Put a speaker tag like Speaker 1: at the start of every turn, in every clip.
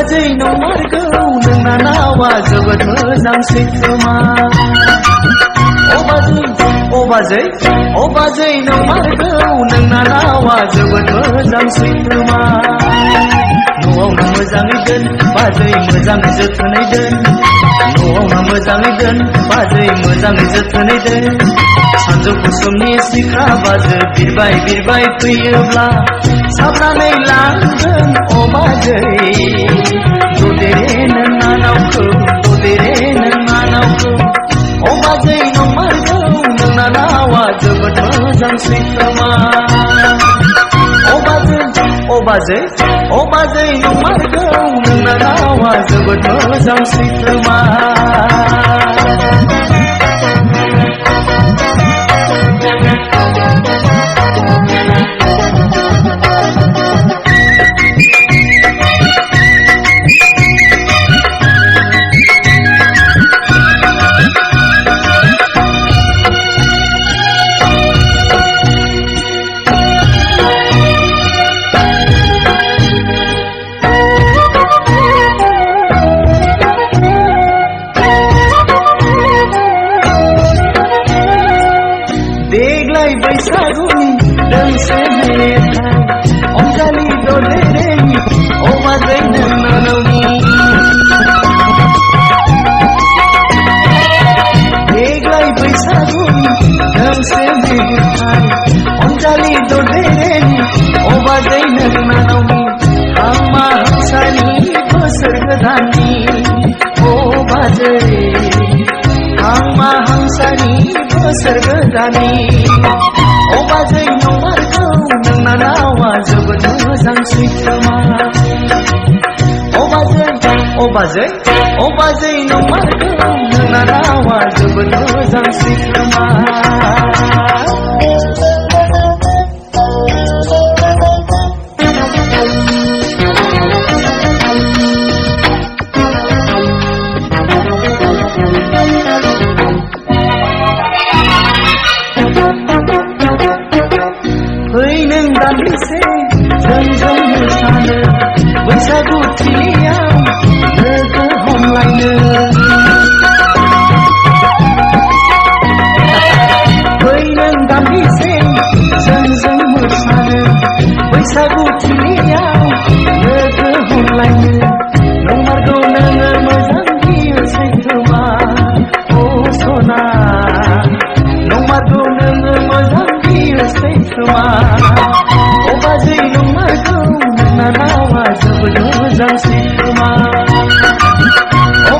Speaker 1: बाजै नंमारगौ नोंना नावा जोबोद मोजां सैथोमा ओ बाजै नंमारगौ नोंना नावा जोबोद मोजां सैथोमा न'आवनो मोजाङै दोन बाजै मोजाङै जोथोनै दोन न'आवनो मोजाङै दोन बाजै मोजाङै जोथोनै दोन सानजौफु समनि सिखा बाजै बिरबाय फैयोब्ला साबनानै लांगोन अ बाजै ददेरे नों नानावखौ अ बाजै नंमारगौ नोंना नावा जोबोद मोजां सैथोमा ओ बाजै नंमारगौ नोंना नावा जोबोद मोजां सैथोमा देग्लाय बैसागुनि दोंसे मेथाइ अनजालि ददेरेनि अ बाजै नोंनावनि देग्लाय बैसागुनि दोंसे मेथाइ अनजालि ददेरेनि अ बाजै नोंनावनि हामा हांसानि बोसोर गोदाननि अ बाजै हामा हांसानि बोसोर गोदाननि अ बाजै नंमारगौ नोंना नावा जोबोद मोजां सैथोमा अ बाजै नंमारगौ नोंना नावा जोबोद मोजां सैथोमा फै नों दान्दिसे जोंजों मोसानो बैसागु थिलियाव लोगो हमलायनो फै नों दान्दिसे जोंजों मोसानो बैसागु थिलियाव लोगो हमलायनो नंमारगौ नोङो मोजां बियो सैथोमा अ सना नंमारगौ नोङो मोजां बियो सैथोमा अ बाजै नंमारगौ नोंना नावा जोबोद मोजां सैथोमा अ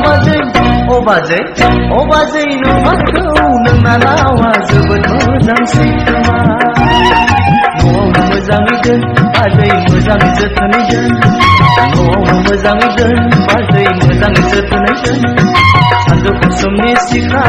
Speaker 1: बाजै नंमारगौ नोंना नावा जोबोद मोजां सैथोमा न'आवनो मोजाङै दोन बाजै मोजाङै जोथोनै दोन न'आवनो मोजाङै दोन बाजै मोजाङै जोथोनै दोन सानजौफु समनि सिखा